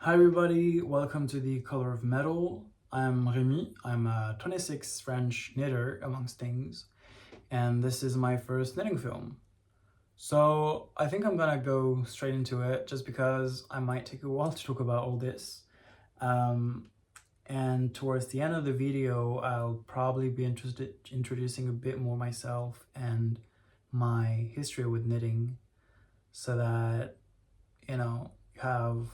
Hi everybody, welcome to the Color of Metal. I'm Rémi, I'm a 26 French knitter amongst things, and this is my first knitting film. So I think I'm gonna go straight into it just because I might take a while to talk about all this. And towards the end of the video, I'll probably be introducing a bit more myself and my history with knitting so that, you have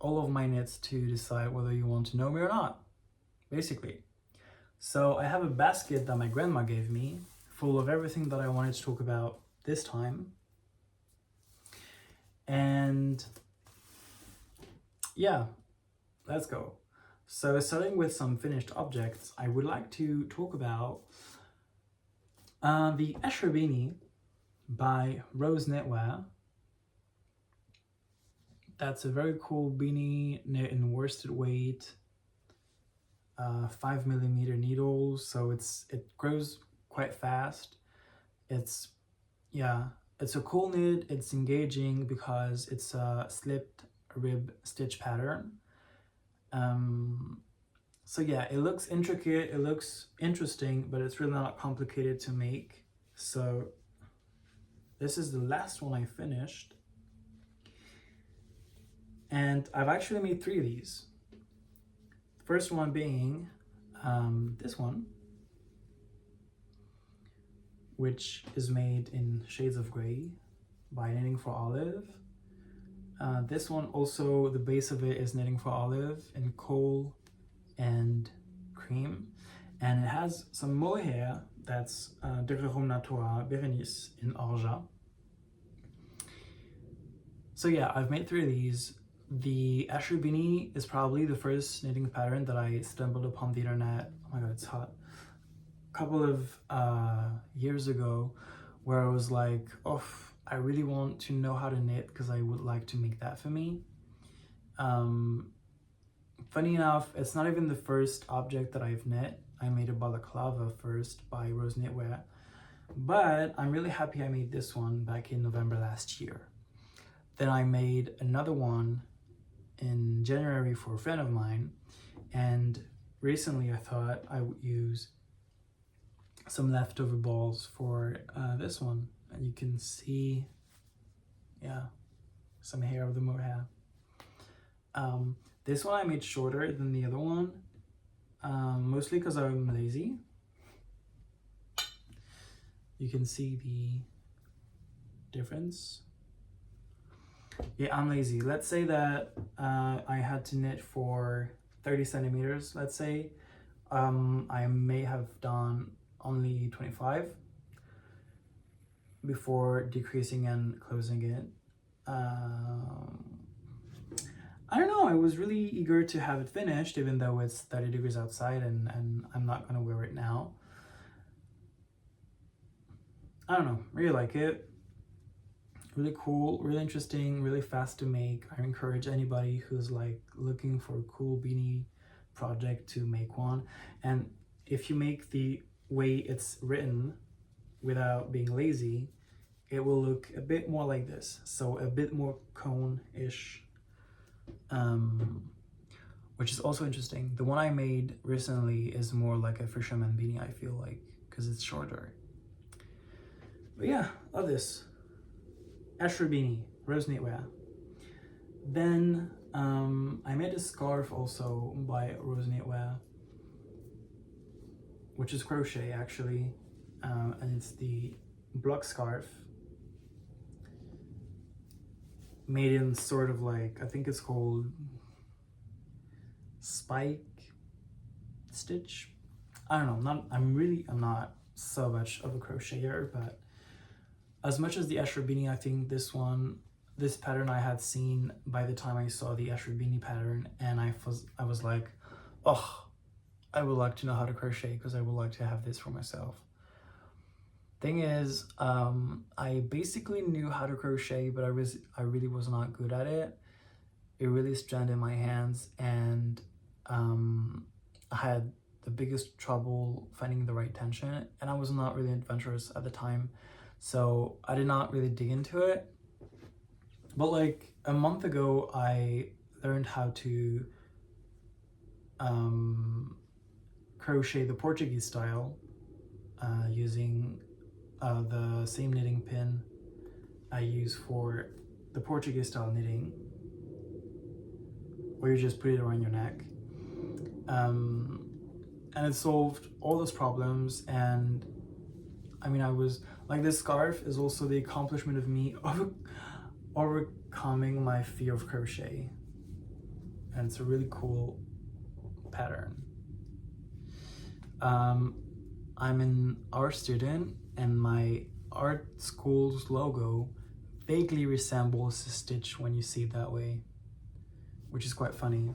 all of my knits to decide whether you want to know me or not, basically. So I have a basket that my grandma gave me full of everything that I wanted to talk about this time. And yeah, let's go. So starting with some finished objects, I would like to talk about the Escher beanie by Rose Knitwear. That's a very cool beanie knit in worsted weight, 5mm needles, so it grows quite fast. It's a cool knit. It's engaging because it's a slipped rib stitch pattern. So yeah, it looks intricate, it looks interesting, but it's really not complicated to make. So this is the last one I finished. And I've actually made 3 of these. The first one being this one, which is made in shades of gray by Knitting for Olive. This one also, the base of it is Knitting for Olive in coal and cream. And it has some mohair that's de Rerum Natura Berenice in Orgeat. So yeah, I've made 3 of these. The Escher beanie is probably the first knitting pattern that I stumbled upon the internet. Oh my god, it's hot. A couple of years ago, where I was like, oh, I really want to know how to knit because I would like to make that for me. Funny enough, it's not even the first object that I've knit. I made a balaclava first by Rose Knitwear, but I'm really happy I made this one back in November last year. Then I made another one in January for a friend of mine, and recently I thought I would use some leftover balls for this one, and you can see, yeah, some hair of the mohair. This one I made shorter than the other one, mostly because I'm lazy. You can see the difference. Yeah, I'm lazy. Let's say that I had to knit for 30 centimeters, let's say. I may have done only 25 before decreasing and closing it. I don't know, I was really eager to have it finished, even though it's 30 degrees outside and I'm not gonna wear it now. I don't know, really like it. Really cool, really interesting, really fast to make. I encourage anybody who's like looking for a cool beanie project to make one. And if you make the way it's written without being lazy, it will look a bit more like this. So a bit more cone-ish, which is also interesting. The one I made recently is more like a fisherman beanie, I feel like, because it's shorter. But yeah, love this. Escher beanie, Rose Knitwear. Then I made a scarf also by Rose Knitwear, which is crochet actually, and it's the block scarf made in sort of like, I think it's called spike stitch. I don't know, I'm not so much of a crocheter, but as much as the Escher beanie, I think this pattern I had seen by the time I saw the Escher beanie pattern, and I was like, oh, I would like to know how to crochet because I would like to have this for myself. Thing is, I basically knew how to crochet, but I really was not good at it. It really strained in my hands, and I had the biggest trouble finding the right tension, and I was not really adventurous at the time. So I did not really dig into it. But like a month ago, I learned how to crochet the Portuguese style using the same knitting pin I use for the Portuguese style knitting, where you just put it around your neck. And it solved all those problems. And I mean, I was like, this scarf is also the accomplishment of me overcoming my fear of crochet. And it's a really cool pattern. I'm an art student, and my art school's logo vaguely resembles the stitch when you see it that way, which is quite funny.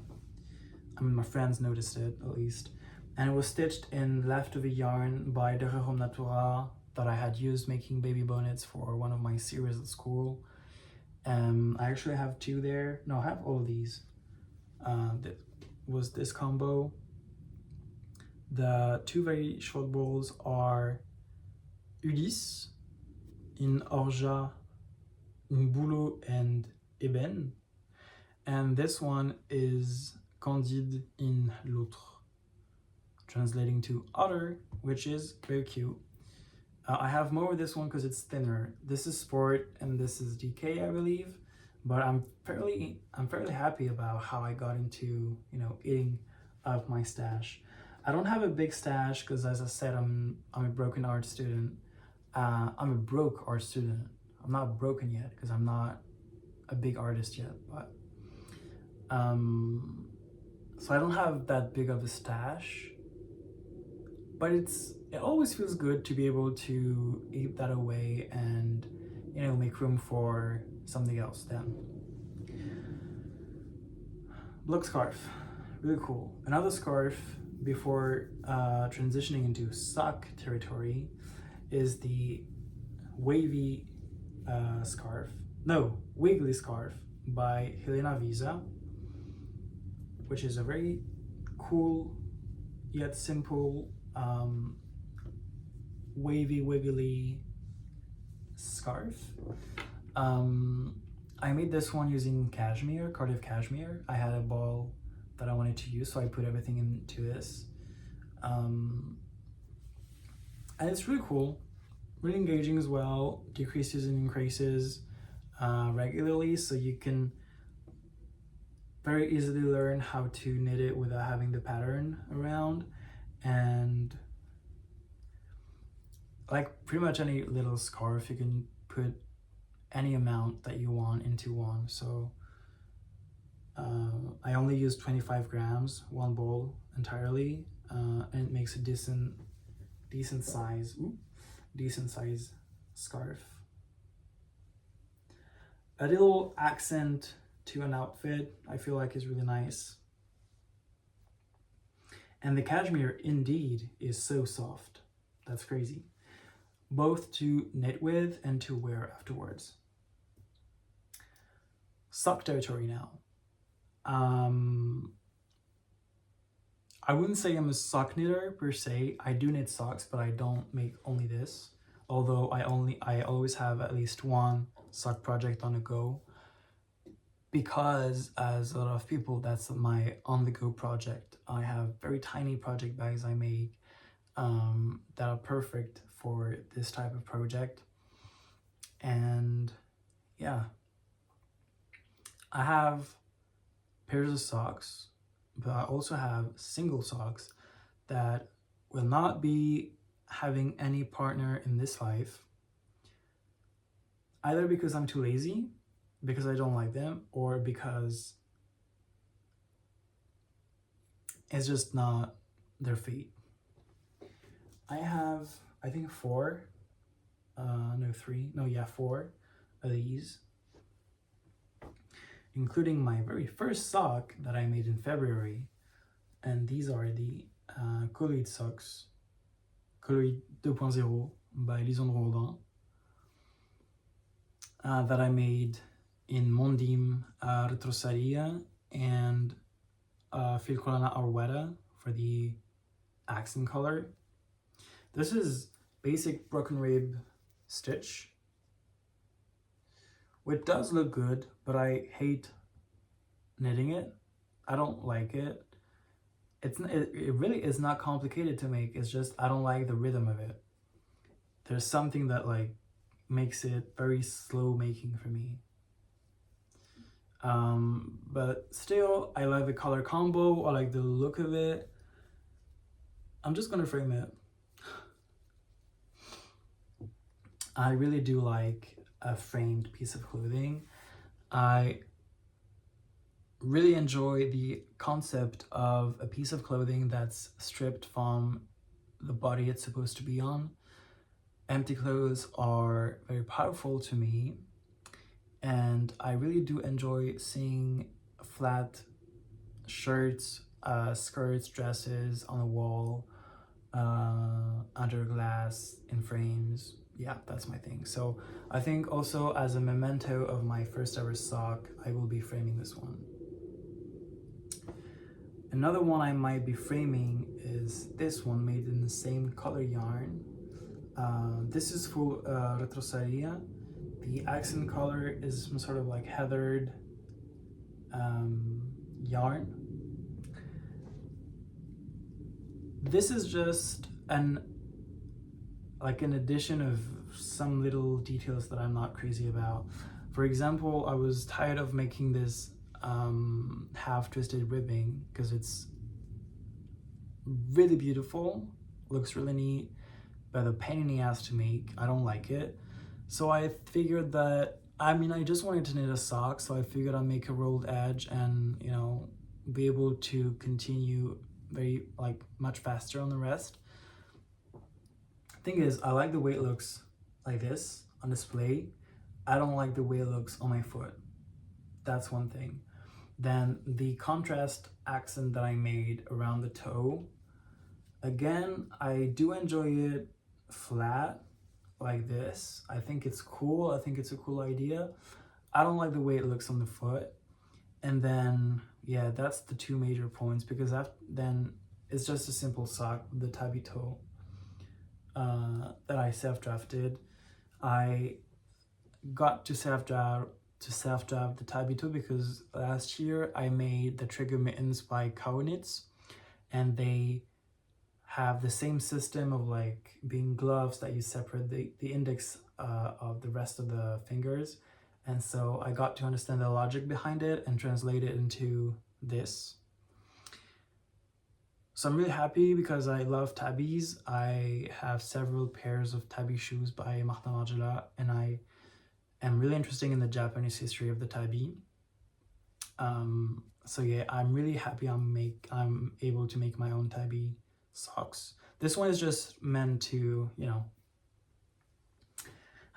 I mean, my friends noticed it, at least. And it was stitched in leftover yarn by De Rehome Natura that I had used making baby bonnets for one of my series at school. I actually have two there. No, I have all of these. That was this combo. The two very short balls are Ulysse in Orgeat, in Bouleau and Ébène. And this one is Candide in L'Autre, translating to otter, which is very cute. I have more with this one because it's thinner. This is Sport and this is DK, I believe. But I'm fairly happy about how I got into, you know, eating up my stash. I don't have a big stash because, as I said, I'm a broken art student. I'm a broke art student. I'm not broken yet because I'm not a big artist yet. But so I don't have that big of a stash. But it always feels good to be able to eat that away and, you know, make room for something else then. Block scarf, really cool. Another scarf before transitioning into sock territory is the wiggly scarf by Helena Visa, which is a very cool yet simple wavy wiggly scarf. I made this one using cashmere, Cardiff cashmere. I had a ball that I wanted to use, so I put everything into this. And it's really cool, really engaging as well, decreases and increases regularly, so you can very easily learn how to knit it without having the pattern around. And like pretty much any little scarf, you can put any amount that you want into one. So I only use 25 grams, one ball entirely, and it makes a decent size scarf. A little accent to an outfit, I feel like, is really nice. And the cashmere indeed is so soft. That's crazy. Both to knit with and to wear afterwards. Sock territory now. I wouldn't say I'm a sock knitter per se. I do knit socks, but I don't make only this. Although I always have at least one sock project on the go, because as a lot of people, that's my on-the-go project. I have very tiny project bags I make that are perfect for this type of project. And yeah, I have pairs of socks, but I also have single socks that will not be having any partner in this life, either because I'm too lazy, because I don't like them, or because it's just not their fate. I have, I think four of these, including my very first sock that I made in February. And these are the Coloid socks, Coloid 2.0 by Lison Rodin, that I made in Mondim Retrosaria and Filcolana Arwetta for the accent color. This is basic broken rib stitch, which does look good, but I hate knitting it. I don't like it. It really is not complicated to make. It's just I don't like the rhythm of it. There's something that like makes it very slow making for me. But still, I like the color combo. I like the look of it. I'm just gonna frame it. I really do like a framed piece of clothing. I really enjoy the concept of a piece of clothing that's stripped from the body it's supposed to be on. Empty clothes are very powerful to me, and I really do enjoy seeing flat shirts, skirts, dresses on a wall, under glass, in frames. Yeah, that's my thing. So I think also as a memento of my first ever sock, I will be framing this one. Another one I might be framing is this one, made in the same color yarn. This is for retrosaria. The accent color is some sort of like heathered yarn. This is just an addition of some little details that I'm not crazy about. For example, I was tired of making this half twisted ribbing because it's really beautiful, looks really neat, but a pain in the ass to make. I don't like it. So I figured that, I just wanted to knit a sock, so I figured I'd make a rolled edge and, be able to continue very, much faster on the rest. Thing is, I like the way it looks like this on display. I don't like the way it looks on my foot. That's one thing. Then the contrast accent that I made around the toe, again, I do enjoy it flat like this. I think it's cool. I think it's a cool idea. I don't like the way it looks on the foot. And then, yeah, that's the two major points, because then it's just a simple sock with the tabby toe that I self-drafted. I got to self-draft the tabby toe because last year I made the trigger mittens by coucou, and they have the same system of being gloves that you separate the index of the rest of the fingers. And so I got to understand the logic behind it and translate it into this. So I'm really happy because I love tabbies. I have several pairs of tabby shoes by Martin Margiela, and I am really interested in the Japanese history of the tabby. So yeah, I'm really happy I'm able to make my own tabby socks. This one is just meant to,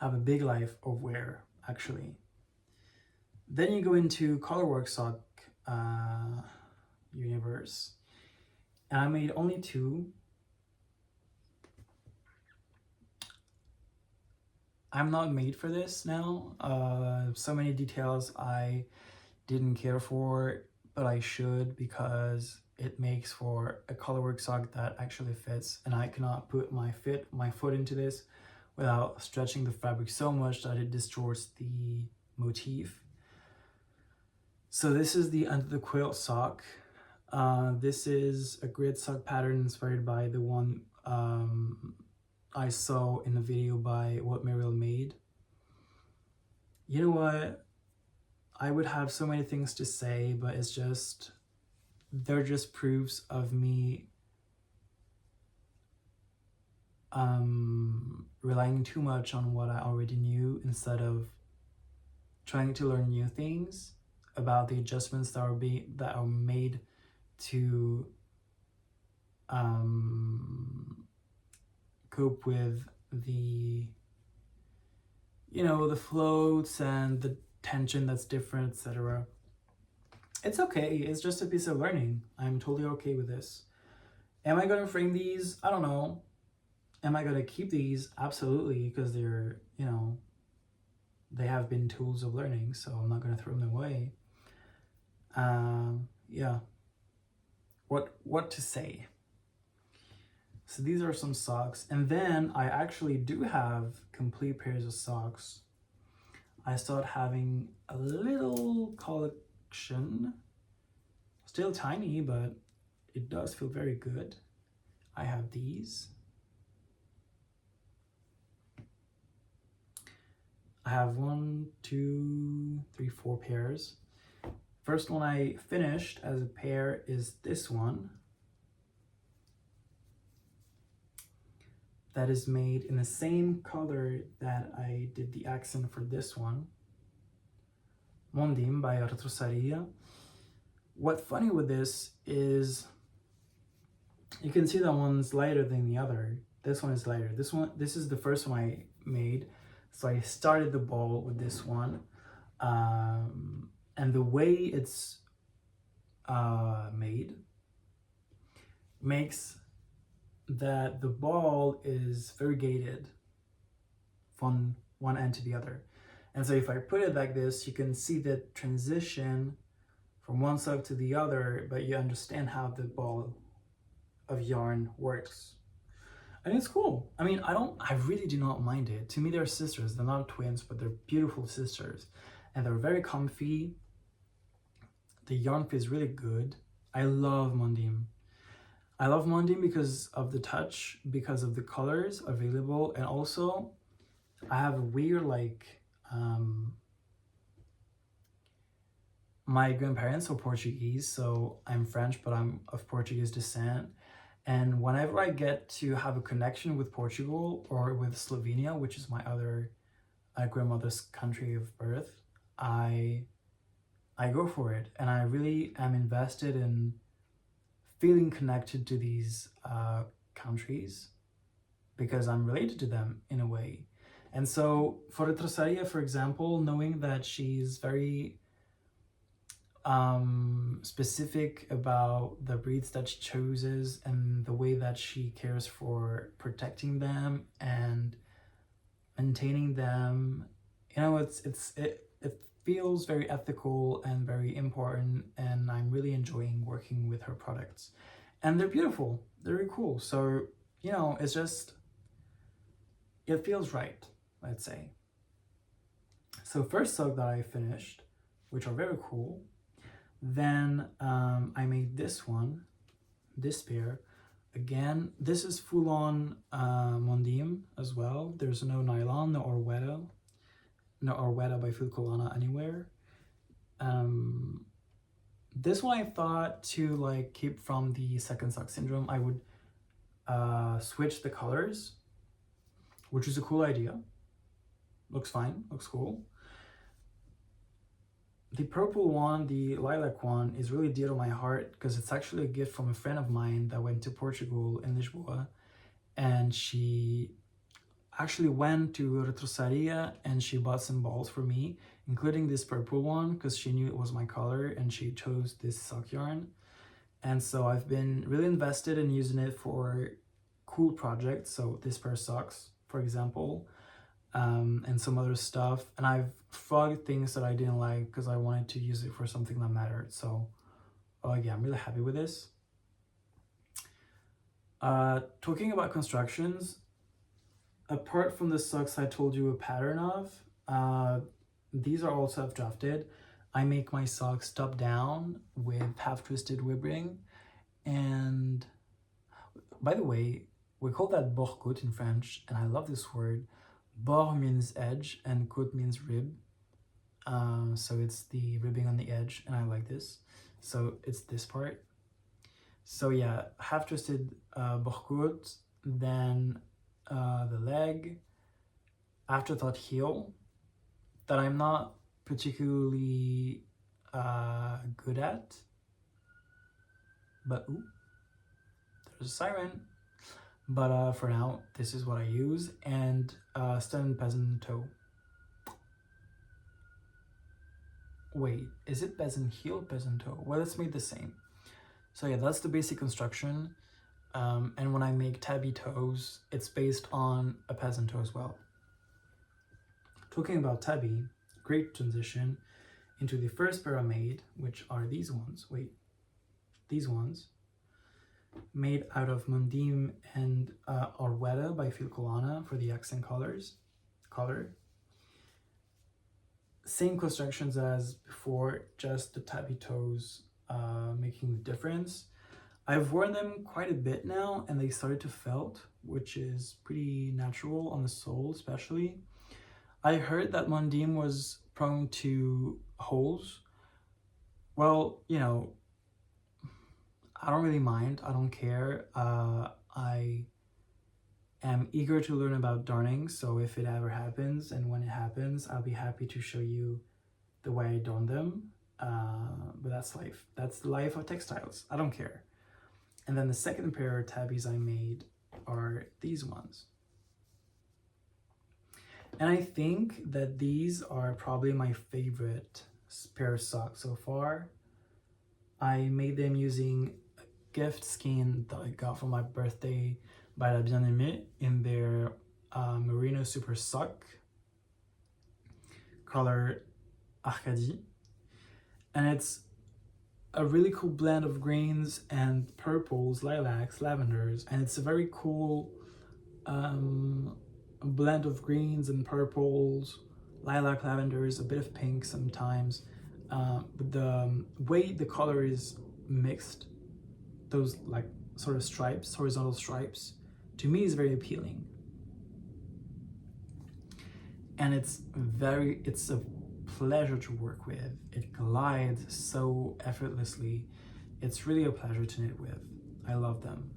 have a big life of wear, actually. Then you go into colorwork sock universe, and I made only two. I'm not made for this now. So many details I didn't care for, but I should, because it makes for a colorwork sock that actually fits, and I cannot put my foot into this without stretching the fabric so much that it distorts the motif. So this is the Under the Quilt sock. This is a grid sock pattern inspired by the one I saw in a video by What Mariel Made. You know what? I would have so many things to say, but they're just proofs of me relying too much on what I already knew instead of trying to learn new things about the adjustments that are made to cope with the the floats and the tension that's different, etc. It's okay. It's just a piece of learning. I'm totally okay with this. Am I going to frame these? I don't know. Am I going to keep these? Absolutely, because they're, they have been tools of learning, so I'm not going to throw them away. Yeah. What to say? So these are some socks, and then I actually do have complete pairs of socks. I started having a little collection Still tiny, but it does feel very good. I have these. I have 1, 2, 3, 4 pairs. First one I finished as a pair is this one. That is made in the same color that I did the accent for this one. Monde by Retrosaria. What's funny with this is you can see that one's lighter than the other. This one is lighter. This is the first one I made. So I started the ball with this one. And the way it's made makes that the ball is variegated from one end to the other. And so if I put it like this, you can see the transition from one side to the other, but you understand how the ball of yarn works. And it's cool. I mean, I really do not mind it. To me, they're sisters. They're not twins, but they're beautiful sisters. And they're very comfy. The yarn feels really good. I love Mondim. I love Mondim because of the touch, because of the colors available, and also I have a weird my grandparents are Portuguese, so I'm French, but I'm of Portuguese descent. And whenever I get to have a connection with Portugal or with Slovenia, which is my other grandmother's country of birth, I go for it, and I really am invested in feeling connected to these countries because I'm related to them in a way. And so for Retrosaria, for example, knowing that she's very specific about the breeds that she chooses and the way that she cares for protecting them and maintaining them, you know, it feels very ethical and very important, and I'm really enjoying working with her products. And they're beautiful, they're really cool. So, you know, it's just, it feels right, let's say. So first sock that I finished, which are very cool. Then I made this one, this pair. Again, this is full-on Mondim as well. There's no nylon, no Orwetta by Filcolana anywhere. This one I thought to like keep from the second sock syndrome, I would switch the colors, which is a cool idea. Looks fine, looks cool. The purple one, the lilac one, is really dear to my heart because it's actually a gift from a friend of mine that went to Portugal in Lisboa, and she actually went to Retrosaria and she bought some balls for me, including this purple one because she knew it was my color and she chose this sock yarn. And so I've been really invested in using it for cool projects, so this pair of socks, for example, and some other stuff. And I've frogged things that I didn't like because I wanted to use it for something that mattered. So yeah, I'm really happy with this. Talking about constructions, apart from the socks I told you a pattern of, these are all self-drafted. I make my socks top down with half-twisted ribbing. And by the way, we call that bord-côte in French, and I love this word. Bord means edge and côte means rib. So it's the ribbing on the edge, and I like this. So it's this part. So yeah, half-twisted bord-côte, then the leg, afterthought heel, that I'm not particularly good at, but ooh, there's a siren. But for now, this is what I use, and stem peasant toe. Wait, is it peasant heel, peasant toe? Well, it's made the same. So yeah, that's the basic construction. And when I make tabby toes, it's based on a peasant toe as well. Talking about tabby, great transition into the first pair I made, which are these ones. Wait, these ones. Made out of Mondim and Orwetta by Filcolana for the accent color. Same constructions as before, just the tabby toes making the difference. I've worn them quite a bit now and they started to felt, which is pretty natural on the sole especially. I heard that monde was prone to holes. Well, you know, I don't really mind. I don't care. I am eager to learn about darning, so if it ever happens and when it happens, I'll be happy to show you the way I darn them. But that's life. That's the life of textiles. I don't care. And then the second pair of tabbies I made are these ones. And I think that these are probably my favorite pair of socks so far. I made them using a gift skein that I got for my birthday by La Bien-Aimée in their Merino Super Sock, color Arcadie. And it's a really cool blend of greens and purples, lilacs, lavenders, and it's a very cool blend of greens and purples, lilac, lavenders, a bit of pink sometimes. But the way the color is mixed, those like sort of stripes, horizontal stripes, to me is very appealing. And it's a pleasure to work with. It glides so effortlessly. It's really a pleasure to knit with. I love them.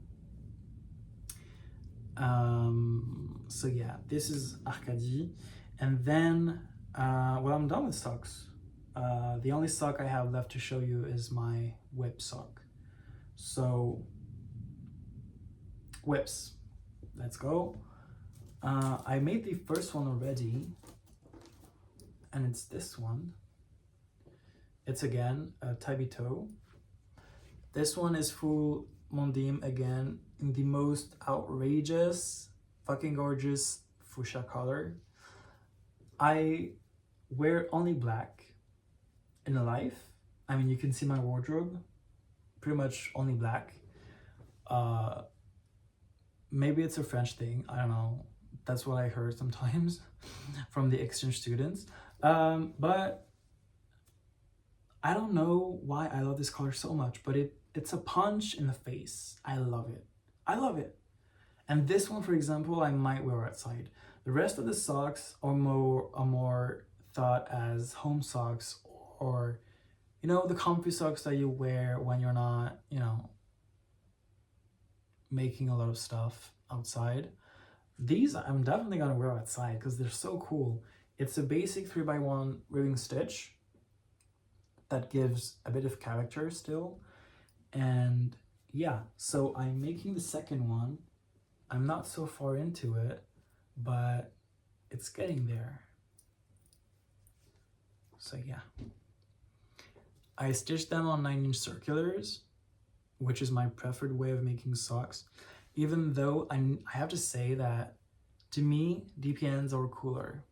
So yeah, this is Arcadie. And then, well, I'm done with socks. The only sock I have left to show you is my whip sock. So, whips, let's go. I made the first one already, and it's this one. It's again a tabby toe. This one is full monde again in the most outrageous, fucking gorgeous fuchsia color. I wear only black in life. I mean, you can see my wardrobe, pretty much only black. Maybe it's a French thing, I don't know. That's what I heard sometimes from the exchange students. But I don't know why I love this color so much, but it's a punch in the face. I love it. I love it. And this one, for example, I might wear outside. The rest of the socks are more thought as home socks, or, you know, the comfy socks that you wear when you're not, you know, making a lot of stuff outside. These I'm definitely gonna wear outside because they're so cool. It's a basic 3x1 ribbing stitch that gives a bit of character still. And yeah, so I'm making the second one. I'm not so far into it, but it's getting there. So yeah. I stitched them on 9-inch circulars, which is my preferred way of making socks. Even though I have to say that, to me, DPNs are cooler.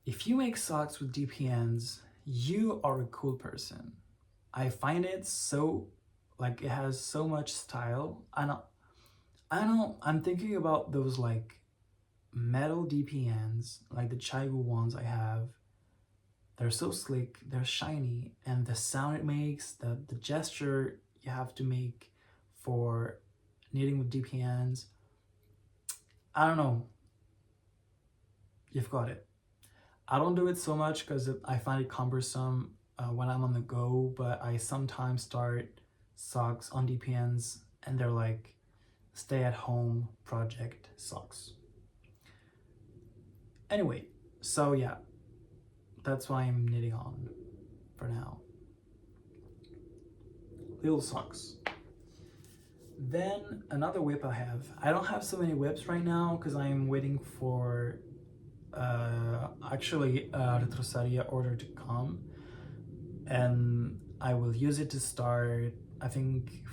If you make socks with DPNs, you are a cool person. I find it so, like, it has so much style. I'm thinking about those like metal DPNs, like the Chaigu ones I have. They're so slick, they're shiny, and the sound it makes, the gesture you have to make for knitting with DPNs, I don't know. You've got it. I don't do it so much because I find it cumbersome when I'm on the go, but I sometimes start socks on DPNs and they're like stay-at-home project socks. Anyway, so yeah, that's what I'm knitting on for now. Little socks. Then another whip I have. I don't have so many whips right now because I'm waiting for actually a retrosaria order to come, and I will use it to start, I think,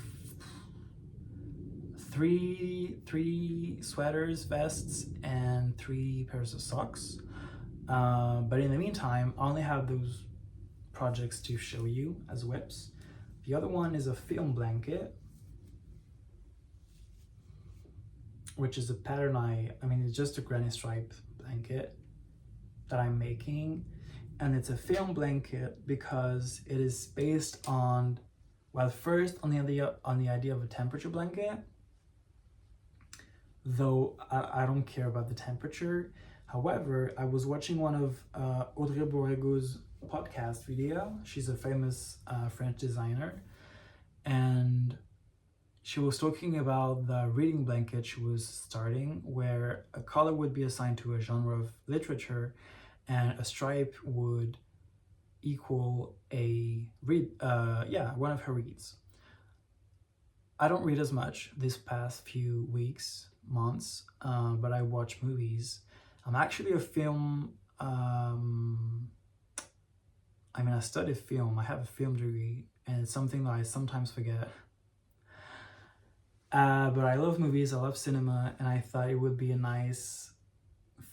three sweaters, vests, and 3 pairs of socks. But in the meantime, I only have those projects to show you as whips. The other one is a film blanket, which is a pattern I mean, it's just a granny stripe blanket that I'm making. and it's a film blanket because it is based on, well, first on the idea of a temperature blanket, though I don't care about the temperature. However, I was watching one of Audrey Borrego's podcast video. She's a famous French designer, and she was talking about the reading blanket she was starting, where a color would be assigned to a genre of literature and a stripe would equal a one of her reads. I don't read as much this past few weeks, months, but I watch movies. I'm actually a film, I studied film. I have a film degree, and it's something that I sometimes forget. But I love movies, I love cinema, and I thought it would be a nice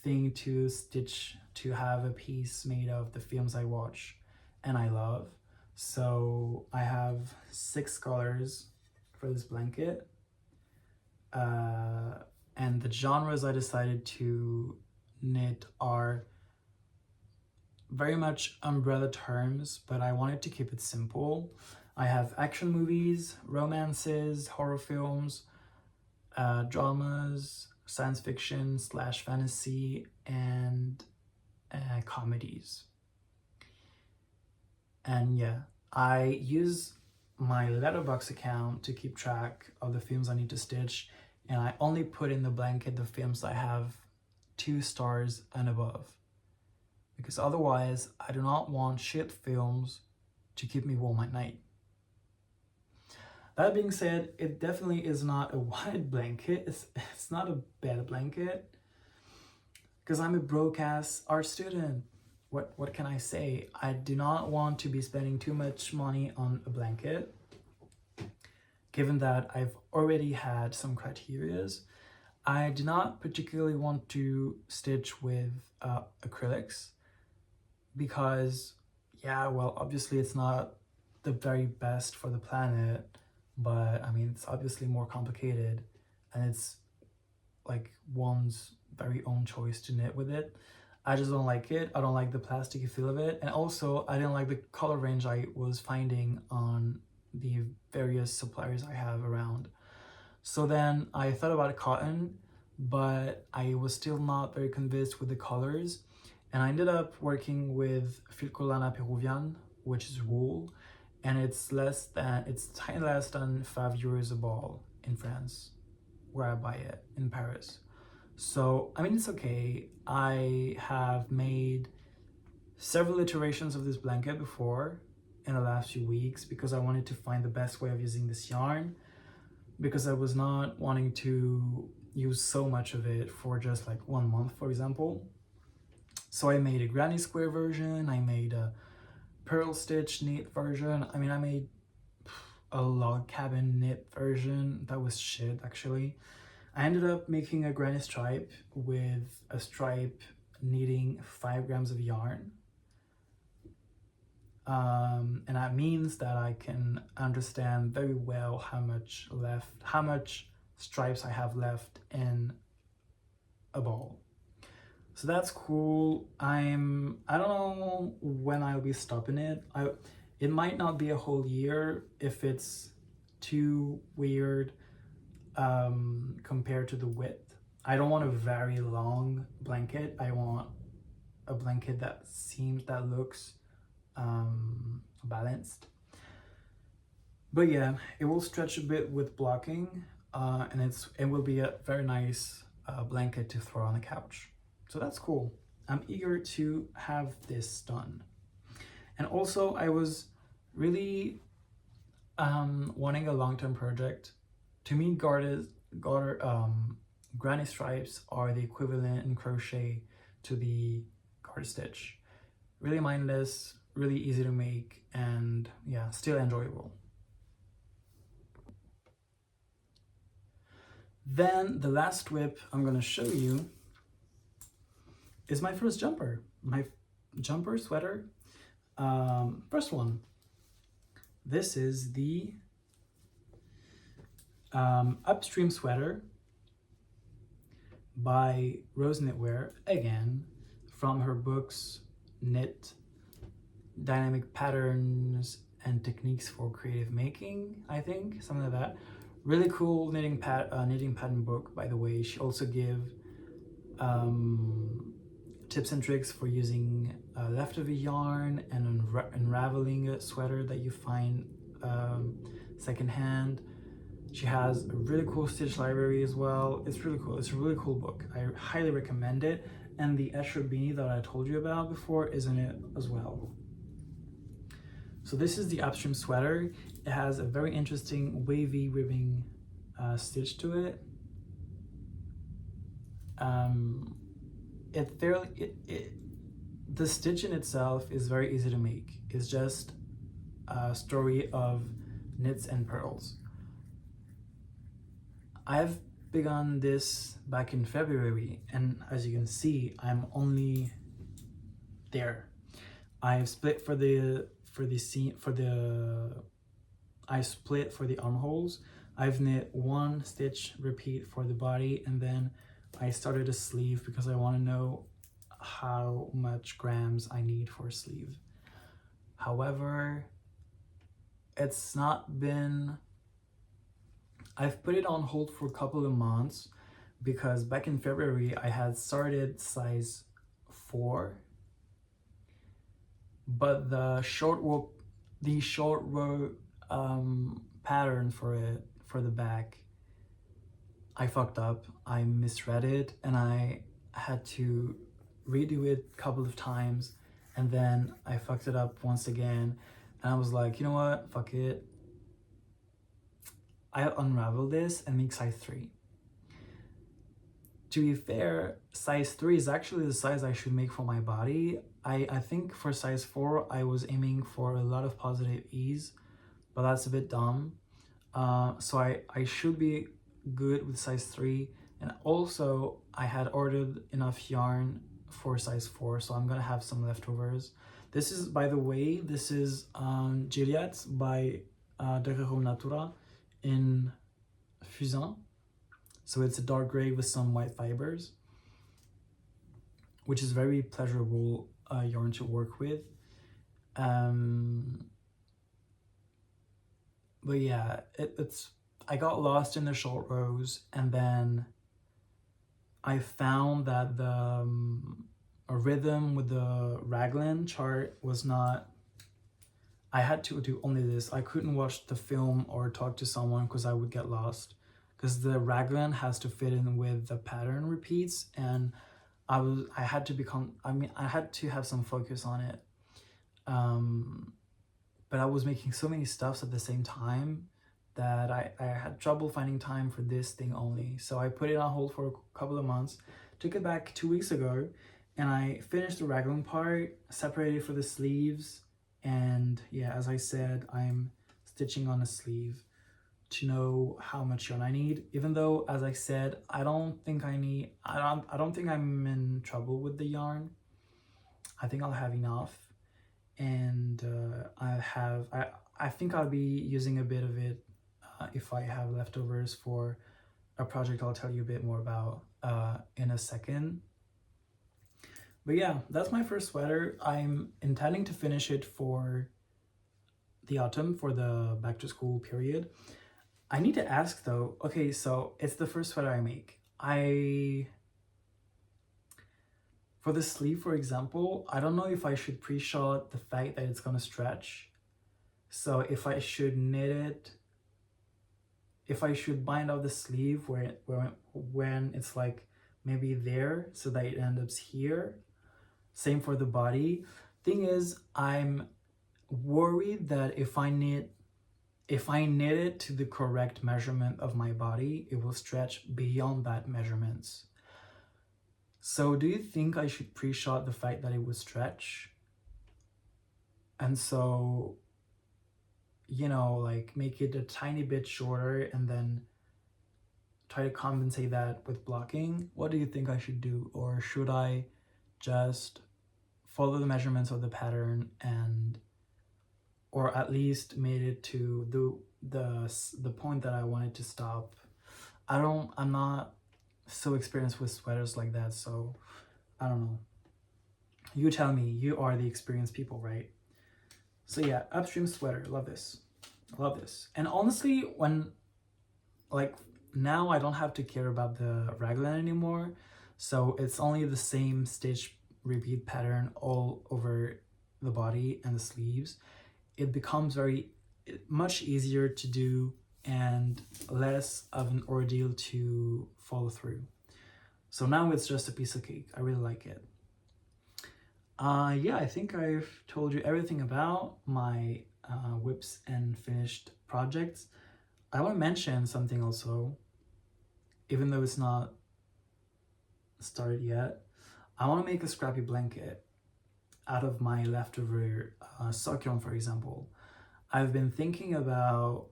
thing to stitch, to have a piece made of the films I watch and I love. So I have 6 colors for this blanket. And the genres I decided to knit are very much umbrella terms, but I wanted to keep it simple. I have action movies, romances, horror films, dramas, science fiction / fantasy, and comedies. And yeah, I use my Letterboxd account to keep track of the films I need to stitch, and I only put in the blanket the films I have 2 stars and above, because otherwise I do not want shit films to keep me warm at night. That being said, it definitely is not a wide blanket. It's not a bad blanket, because I'm a broke-ass art student. What can I say? I do not want to be spending too much money on a blanket, given that I've already had some criterias. I do not particularly want to stitch with acrylics, because, yeah, well, obviously it's not the very best for the planet, but I mean, it's obviously more complicated, and it's like one's very own choice to knit with it. I just don't like it. I don't like the plasticky feel of it, and also I didn't like the color range I was finding on the various suppliers I have around. So then I thought about cotton, but I was still not very convinced with the colors, and I ended up working with fil collana péruvian, which is wool, and it's tiny less than €5 a ball in France, where I buy it in Paris. So I mean, it's okay. I have made several iterations of this blanket before in the last few weeks, because I wanted to find the best way of using this yarn, because I was not wanting to use so much of it for just like 1 month, for example. So I made a granny square version, I made a pearl stitch knit version, I made a log cabin knit version that was shit actually. I ended up making a granny stripe with a stripe needing 5 grams of yarn. And that means that I can understand very well how much stripes I have left in a ball. So that's cool. I don't know when I'll be stopping it. It might not be a whole year if it's too weird compared to the width. I don't want a very long blanket. I want a blanket that looks balanced. But yeah, it will stretch a bit with blocking, and it will be a very nice blanket to throw on the couch. So that's cool. I'm eager to have this done. And also, I was really wanting a long-term project. To me, granny stripes are the equivalent in crochet to the garter stitch. Really mindless, really easy to make, and yeah, still enjoyable. Then the last whip I'm gonna show you is my first jumper, my jumper sweater. First one. This is the Upstream sweater by Rose Knitwear, again, from her books Knit dynamic patterns and techniques for creative making, I think, something like that. Really cool knitting pattern book, by the way. She also give tips and tricks for using leftover yarn and unraveling a sweater that you find secondhand. She has a really cool stitch library as well. It's really cool. It's a really cool book. I highly recommend it. And the Escher beanie that I told you about before is in it as well. So this is the upstream sweater. It has a very interesting wavy ribbing stitch to it. The stitch in itself is very easy to make. It's just a story of knits and purls. I've begun this back in February, and as you can see, I'm only there. I've split I split for the armholes. I've knit one stitch repeat for the body, and then I started a sleeve because I want to know how much grams I need for a sleeve. However, it's not been, I've put it on hold for a couple of months because back in February I had started size 4, but the short row pattern for the back, I fucked up. I misread it and I had to redo it a couple of times, and then I fucked it up once again, and I was like, you know what, fuck it, I'll unravel this and make size 3. To be fair, size 3 is actually the size I should make for my body. I think for size 4 I was aiming for a lot of positive ease, but that's a bit dumb. So I should be good with size 3, and also I had ordered enough yarn for size 4, so I'm gonna have some leftovers. This is, by the way, this is Juliette by De Rome Natura in Fusain. So it's a dark gray with some white fibers, which is very pleasurable yarn to work with. But yeah, I got lost in the short rows, and then I found that the rhythm with the raglan chart was not, I had to do only this. I couldn't watch the film or talk to someone because I would get lost, because the raglan has to fit in with the pattern repeats, and I had to have some focus on it. But I was making so many stuffs at the same time that I had trouble finding time for this thing only. So I put it on hold for a couple of months, took it back 2 weeks ago, and I finished the raglan part, separated for the sleeves, and yeah, as I said, I'm stitching on a sleeve to know how much yarn I need, even though, as I said, I don't think I'm in trouble with the yarn. I think I'll have enough, and I think I'll be using a bit of it if I have leftovers for a project I'll tell you a bit more about in a second. But yeah, that's my first sweater. I'm intending to finish it for the autumn, for the back to school period. I need to ask though, okay, so it's the first sweater I make. For the sleeve, for example, I don't know if I should pre-shot the fact that it's gonna stretch. So if I should knit it, if I should bind out the sleeve when it's like maybe there so that it ends up here. Same for the body. Thing is, I'm worried that if I knit it to the correct measurement of my body, it will stretch beyond that measurements. So do you think I should pre-shot the fact that it would stretch? And so, you know, like make it a tiny bit shorter and then try to compensate that with blocking? What do you think I should do? Or should I just follow the measurements of the pattern or at least made it to the point that I wanted to stop? I'm not so experienced with sweaters like that, so I don't know. You tell me, you are the experienced people, right? So yeah, upstream sweater, love this. Love this. And honestly, when, like, now I don't have to care about the raglan anymore, so it's only the same stitch repeat pattern all over the body and the sleeves. It becomes much easier to do and less of an ordeal to follow through. So now it's just a piece of cake. I really like it. Yeah, I think I've told you everything about my whips and finished projects. I want to mention something also, even though it's not started yet. I want to make a scrappy blanket out of my leftover sock yarn, for example. I've been thinking about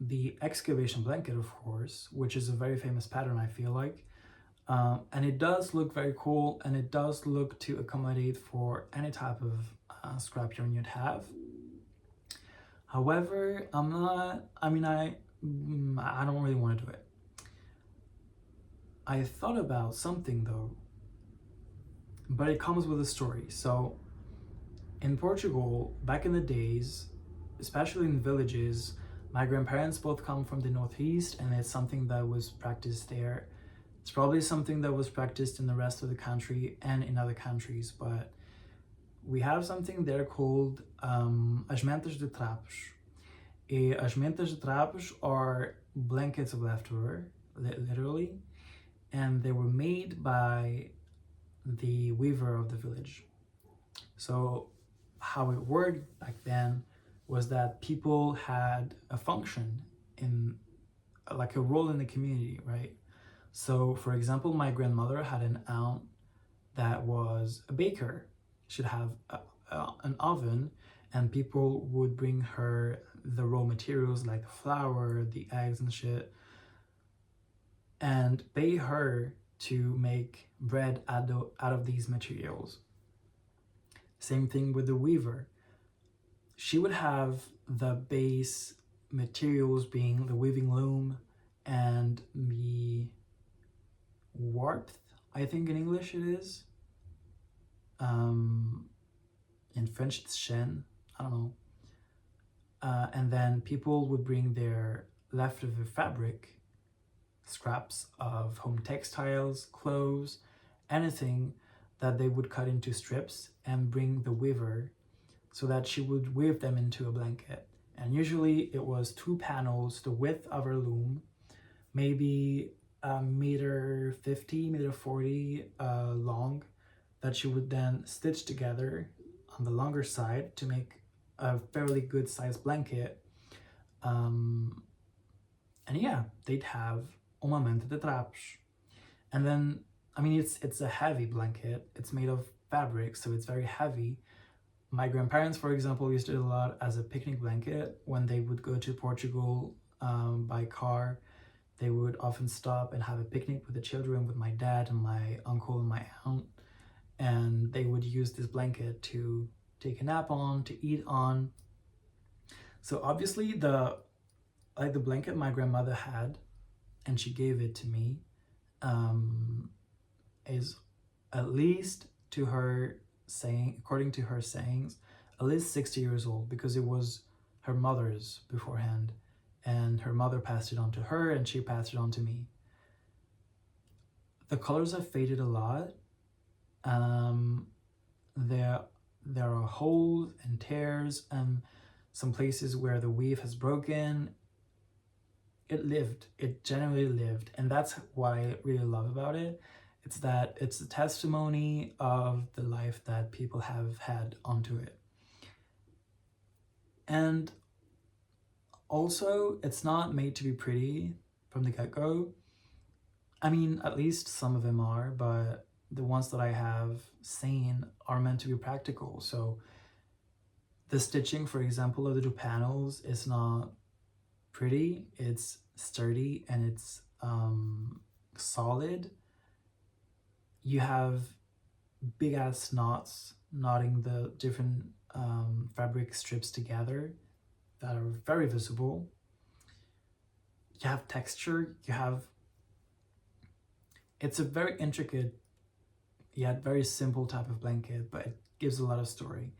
the excavation blanket, of course, which is a very famous pattern, I feel like. And it does look very cool, and it does look to accommodate for any type of scrap yarn you'd have. However, I don't really want to do it. I thought about something though, but it comes with a story. So in Portugal, back in the days, especially in villages, my grandparents both come from the northeast, and it's something that was practiced there. It's probably something that was practiced in the rest of the country and in other countries, but we have something there called as mentas de trapos. As mentas de trapos are blankets of leftover, literally, and they were made by the weaver of the village. So how it worked back then was that people had a function in, like, a role in the community, right? So for example, my grandmother had an aunt that was a baker. She'd have an oven, and people would bring her the raw materials like the flour, the eggs and shit, and pay her to make bread out of these materials. Same thing with the weaver. She would have the base materials being the weaving loom and the warmth, I think in English it is. In French it's chêne, I don't know. And then people would bring their leftover fabric, scraps of home textiles, clothes, anything that they would cut into strips and bring the weaver so that she would weave them into a blanket. And usually it was 2 panels, the width of her loom, maybe meter 50, meter 40 long, that she would then stitch together on the longer side to make a fairly good sized blanket. And yeah, they'd have uma manta de trapos. And then, I mean, it's a heavy blanket. It's made of fabric, so it's very heavy. My grandparents, for example, used it a lot as a picnic blanket when they would go to Portugal by car. They would often stop and have a picnic with the children, with my dad and my uncle and my aunt. And they would use this blanket to take a nap on, to eat on. So obviously the blanket my grandmother had, and she gave it to me, is at least, to her saying, according to her sayings, at least 60 years old, because it was her mother's beforehand, and her mother passed it on to her, and she passed it on to me. The colors have faded a lot. There are holes and tears and some places where the weave has broken. It genuinely lived, and that's what I really love about it. It's that it's a testimony of the life that people have had onto it. And also, it's not made to be pretty from the get-go. I mean, at least some of them are, but the ones that I have seen are meant to be practical. So the stitching, for example, of the 2 panels is not pretty. It's sturdy and it's solid. You have big ass knots knotting the different fabric strips together that are very visible. You have texture, it's a very intricate yet very simple type of blanket, but it gives a lot of story.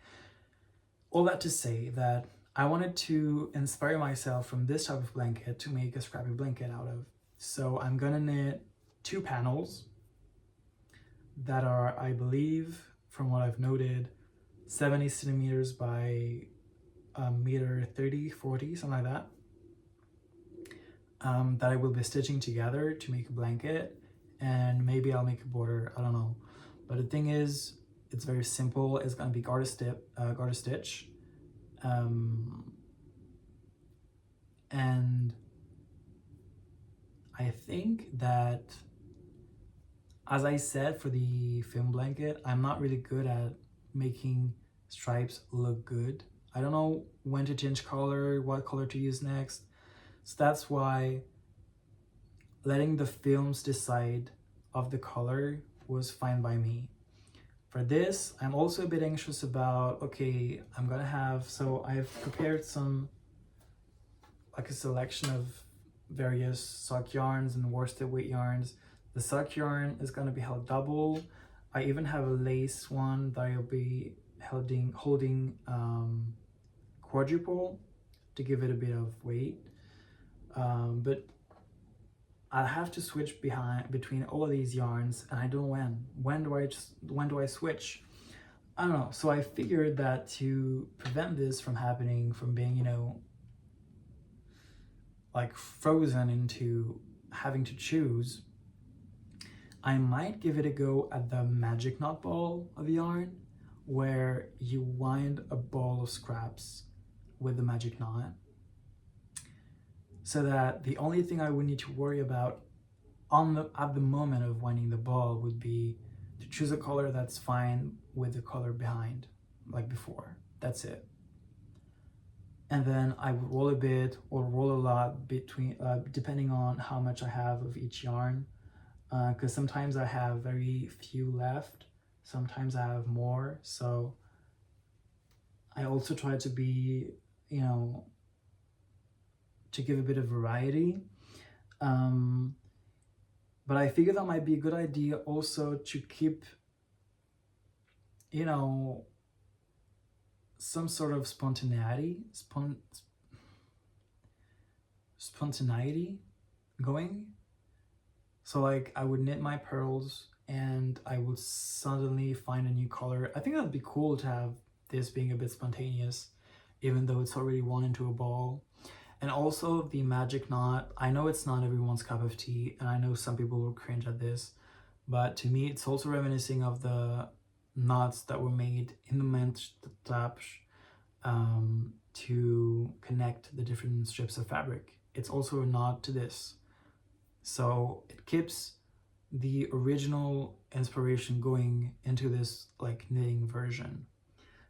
all that to say that I wanted to inspire myself from this type of blanket to make a scrappy blanket out of. So I'm gonna knit 2 panels that are, I believe, from what I've noted, 70 centimeters by meter 30, 40, something like that. That I will be stitching together to make a blanket, and maybe I'll make a border, I don't know. But the thing is, it's very simple. It's gonna be garter stitch. And I think that, as I said, for the film blanket, I'm not really good at making stripes look good. I don't know when to change color, what color to use next. So that's why letting the films decide of the color was fine by me. For this, I'm also a bit anxious about, okay, I'm gonna have, so I've prepared some, like a selection of various sock yarns and worsted weight yarns. The sock yarn is gonna be held double. I even have a lace one that I'll be holding quadruple to give it a bit of weight. But I have to switch between all of these yarns, and I don't know when do I switch? I don't know. So I figured that to prevent this from happening, from being, you know, like frozen into having to choose, I might give it a go at the magic knot ball of yarn, where you wind a ball of scraps with the magic knot, so that the only thing I would need to worry about at the moment of winding the ball would be to choose a color that's fine with the color behind, like before. That's it. And then I would roll a bit or roll a lot between, depending on how much I have of each yarn, because sometimes I have very few left, sometimes I have more. So I also try to be, you know, to give a bit of variety. But I figure that might be a good idea also to keep, you know, some sort of spontaneity going. So like I would knit my pearls and I would suddenly find a new color. I think that'd be cool to have this being a bit spontaneous, even though it's already wound into a ball. And also the magic knot, I know it's not everyone's cup of tea, and I know some people will cringe at this, but to me it's also reminiscing of the knots that were made in the Menchtapsch to connect the different strips of fabric. It's also a nod to this. So it keeps the original inspiration going into this like knitting version.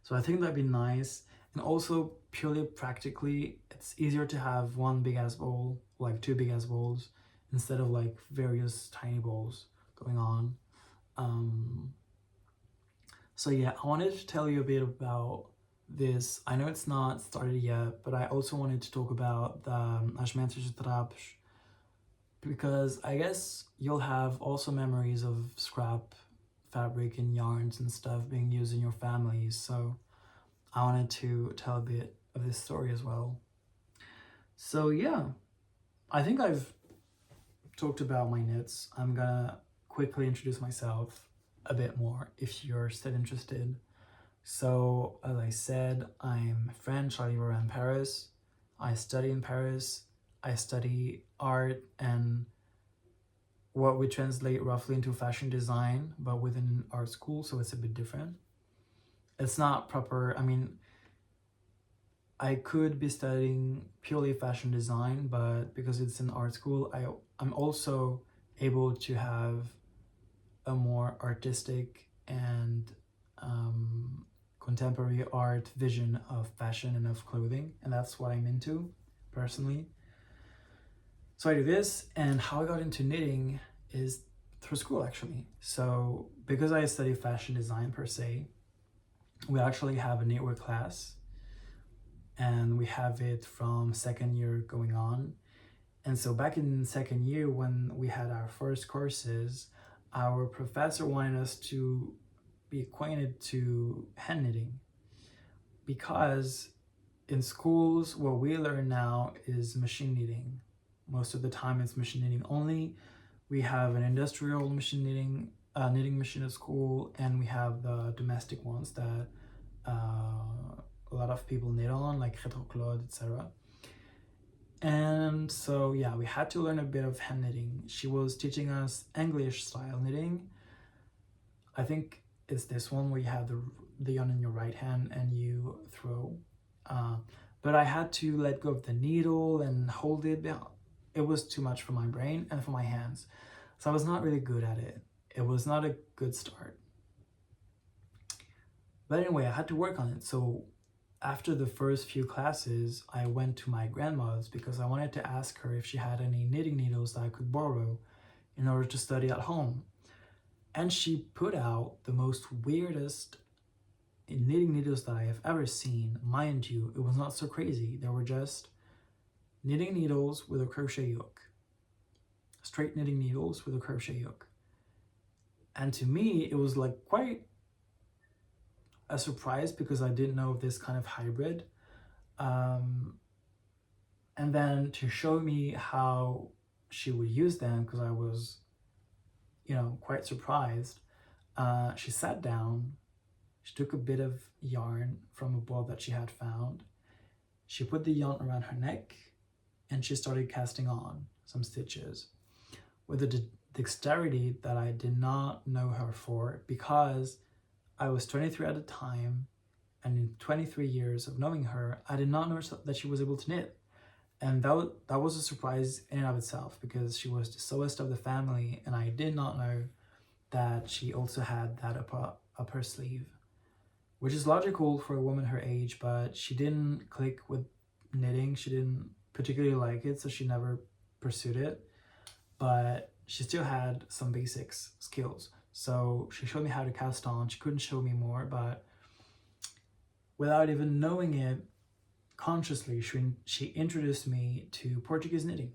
So I think that'd be nice. And also purely practically, it's easier to have one big ass bowl, like 2 big ass bowls, instead of like various tiny bowls going on. So yeah, I wanted to tell you a bit about this. I know it's not started yet, but I also wanted to talk about the Untitled Chapter, because I guess you'll have also memories of scrap fabric and yarns and stuff being used in your families. So I wanted to tell a bit of this story as well. So yeah, I think I've talked about my knits. I'm gonna quickly introduce myself a bit more if you're still interested. So as I said, I'm French. I live around Paris. I study in Paris. I study art and what we translate roughly into fashion design, but within an art school, so it's a bit different. It's not proper, I mean, I could be studying purely fashion design, but because it's an art school, I'm also able to have a more artistic and contemporary art vision of fashion and of clothing, and that's what I'm into personally. So I do this, and how I got into knitting is through school actually. So because I study fashion design per se, we actually have a knitwear class, and we have it from second year going on. And so back in second year, when we had our first courses, our professor wanted us to be acquainted to hand knitting. because in schools, what we learn now is machine knitting. Most of the time it's machine knitting only. We have an industrial machine knitting machine at school, and we have the domestic ones that a lot of people knit on, like rétroclode, etc. And so yeah, we had to learn a bit of hand knitting. She was teaching us English style knitting. I think it's this one where you have the yarn in your right hand and you throw. But I had to let go of the needle and hold it down. It was too much for my brain and for my hands. So I was not really good at it. It was not a good start. But anyway, I had to work on it. So after the first few classes, I went to my grandma's because I wanted to ask her if she had any knitting needles that I could borrow in order to study at home. And she put out the most weirdest knitting needles that I have ever seen. Mind you, it was not so crazy. They were just knitting needles with a crochet hook. Straight knitting needles with a crochet hook. And to me, it was like quite a surprise because I didn't know of this kind of hybrid. And then to show me how she would use them, because I was, quite surprised, she sat down, she took a bit of yarn from a ball that she had found, she put the yarn around her neck, and she started casting on some stitches with a dexterity that I did not know her for, because I was 23 at the time, and in 23 years of knowing her, I did not know that she was able to knit. And that was a surprise in and of itself, because she was the sewist of the family, and I did not know that she also had that up her sleeve, which is logical for a woman her age, but she didn't click with knitting. She didn't particularly like it, so she never pursued it, but she still had some basics skills. So she showed me how to cast on. She couldn't show me more, but without even knowing it consciously, she introduced me to Portuguese knitting.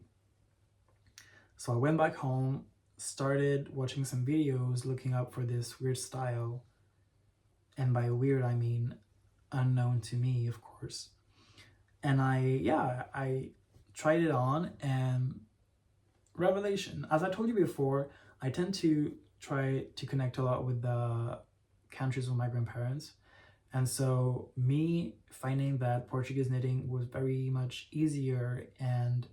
So I went back home, started watching some videos, looking up for this weird style. And by weird, I mean unknown to me, of course. And I tried it on, and revelation. As I told you before, I tend to try to connect a lot with the countries of my grandparents. And so me finding that Portuguese knitting was very much easier, and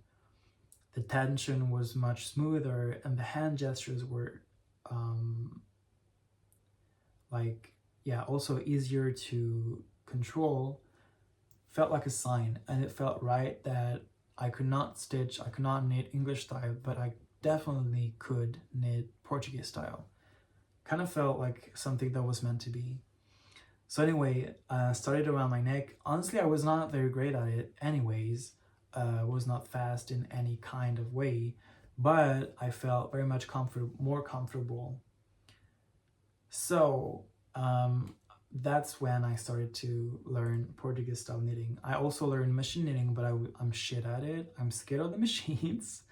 the tension was much smoother, and the hand gestures were also easier to control, felt like a sign. And it felt right that I could not knit English style, but I definitely could knit Portuguese style. Kind of felt like something that was meant to be. So anyway, started around my neck. Honestly, I was not very great at it anyways. Was not fast in any kind of way, but I felt very much more comfortable. So that's when I started to learn Portuguese style knitting. I also learned machine knitting, but I'm shit at it. I'm scared of the machines.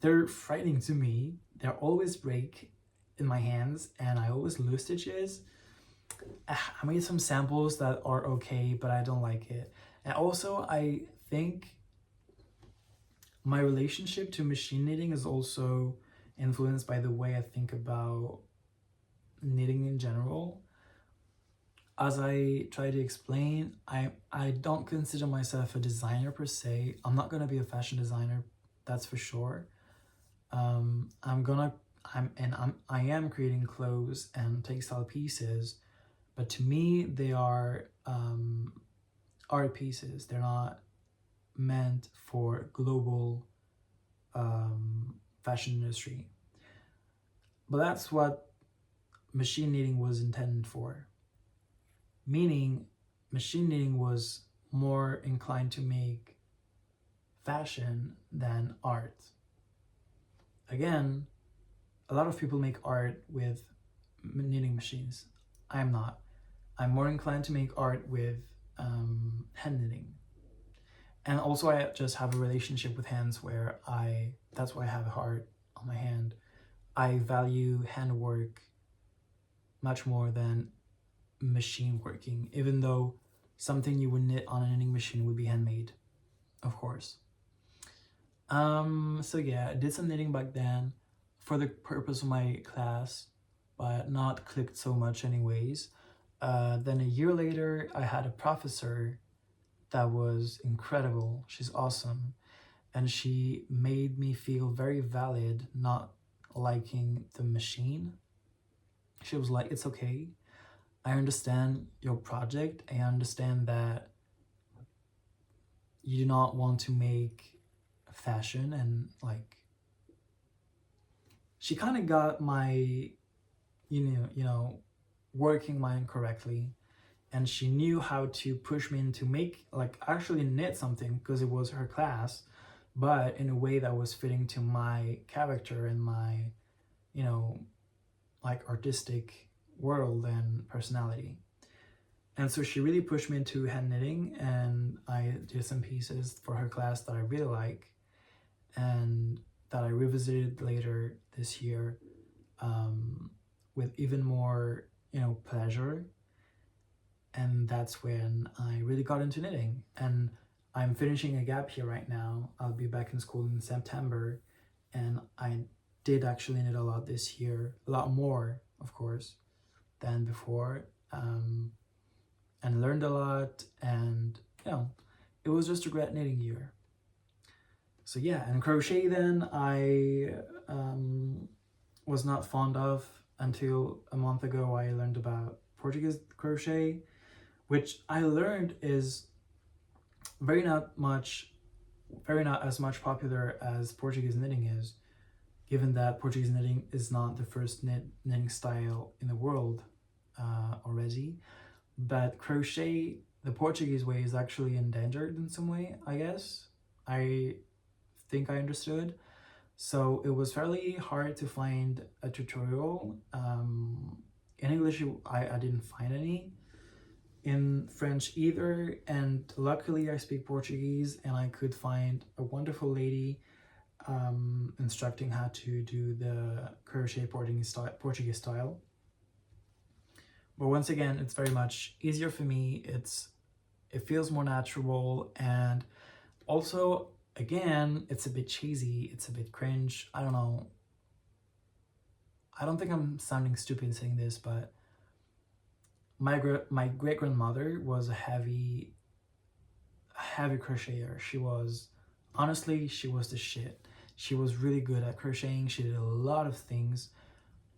They're frightening to me. They always break in my hands, and I always lose stitches. I made some samples that are okay, but I don't like it. And also, I think my relationship to machine knitting is also influenced by the way I think about knitting in general. As I try to explain, I don't consider myself a designer per se. I'm not gonna be a fashion designer, that's for sure. I am creating clothes and textile pieces, but to me they are art pieces. They're not meant for global fashion industry. But that's what machine knitting was intended for. Meaning, machine knitting was more inclined to make fashion than art. Again, a lot of people make art with knitting machines. I am not. I'm more inclined to make art with hand knitting. And also I just have a relationship with hands where that's why I have a heart on my hand. I value handwork much more than machine working, even though something you would knit on a knitting machine would be handmade, of course. So yeah, I did some knitting back then for the purpose of my class, but not clicked so much anyways. Then a year later, I had a professor that was incredible. She's awesome. And she made me feel very valid not liking the machine. She was like, it's okay. I understand your project. I understand that you do not want to make fashion, and like, she kind of got my, you know, working mind correctly. And she knew how to push me into make, like, actually knit something, because it was her class, but in a way that was fitting to my character and my, you know, like, artistic world and personality. And so she really pushed me into hand knitting, and I did some pieces for her class that I really like, and that I revisited later this year with even more, you know, pleasure. And that's when I really got into knitting. And I'm finishing a gap year right now. I'll be back in school in September, and I did actually knit a lot this year, a lot more, of course, than before, and learned a lot, and, you know, it was just a great knitting year. So yeah, and crochet then I was not fond of until a month ago. I learned about Portuguese crochet, which I learned is very not as much popular as Portuguese knitting is, given that Portuguese knitting is not the first knitting style in the world already. But crochet, the Portuguese way, is actually endangered in some way, I guess. I think I understood. So it was fairly hard to find a tutorial. In English, I didn't find any. In French either, and luckily I speak Portuguese, and I could find a wonderful lady instructing how to do the crochet Portuguese style. But once again, it's very much easier for me. It feels more natural, and also, again, it's a bit cheesy, it's a bit cringe. I don't know. I don't think I'm sounding stupid saying this, but my great-grandmother was a heavy crocheter. She was the shit. She was really good at crocheting. She did a lot of things,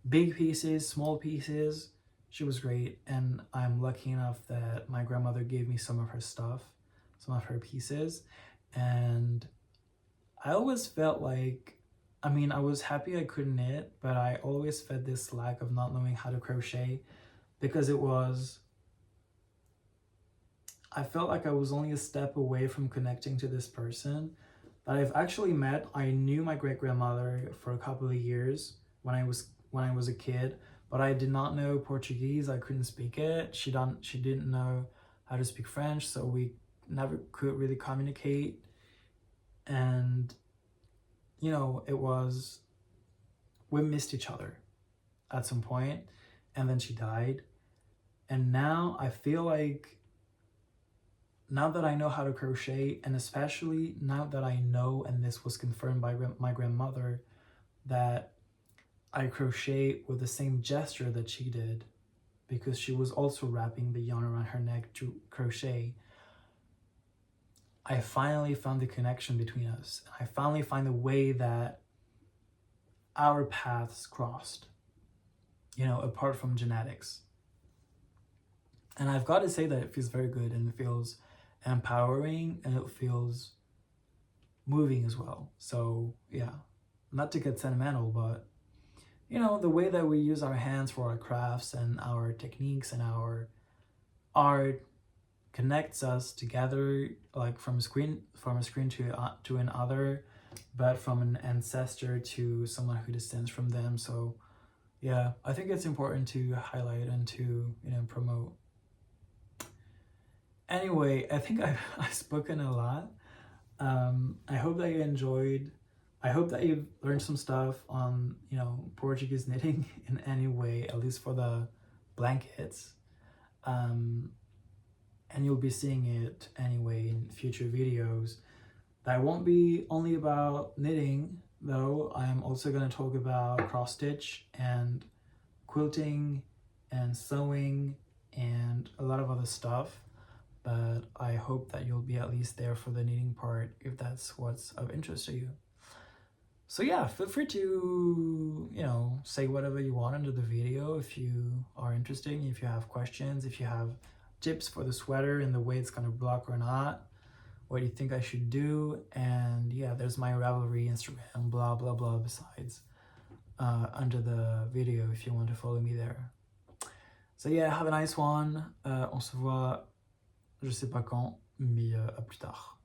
big pieces, small pieces. She was great, and I'm lucky enough that my grandmother gave me some of her stuff, some of her pieces, and I always felt like, I mean, I was happy I could knit, but I always felt this lack of not knowing how to crochet, because I felt like I was only a step away from connecting to this person that I've actually met. I knew my great-grandmother for a couple of years when I was a kid, but I did not know Portuguese. I couldn't speak it. She didn't know how to speak French, so we never could really communicate. And, you know, we missed each other at some point, and then she died. And now I feel like, now that I know how to crochet, and especially now that I know, and this was confirmed by my grandmother, that I crochet with the same gesture that she did, because she was also wrapping the yarn around her neck to crochet, I finally found the connection between us. I finally find the way that our paths crossed, you know, apart from genetics. And I've got to say that it feels very good, and it feels empowering, and it feels moving as well. So yeah, not to get sentimental, but, you know, the way that we use our hands for our crafts and our techniques and our art connects us together, like from a screen to another, but from an ancestor to someone who descends from them. So yeah, I think it's important to highlight and to, you know, promote. Anyway, I think I've spoken a lot. I hope that you enjoyed. I hope that you've learned some stuff on, you know, Portuguese knitting in any way, at least for the blankets. and you'll be seeing it anyway in future videos. That won't be only about knitting, though. I'm also going to talk about cross stitch and quilting and sewing and a lot of other stuff, but I hope that you'll be at least there for the knitting part if that's what's of interest to you. So yeah, feel free to, say whatever you want under the video if you are interested, if you have questions, if you have tips for the sweater and the way it's gonna block or not, what do you think I should do. And yeah, there's my Ravelry, Instagram, blah blah blah besides under the video if you want to follow me there. So yeah, have a nice one. On se voit, je sais pas quand, mais à plus tard.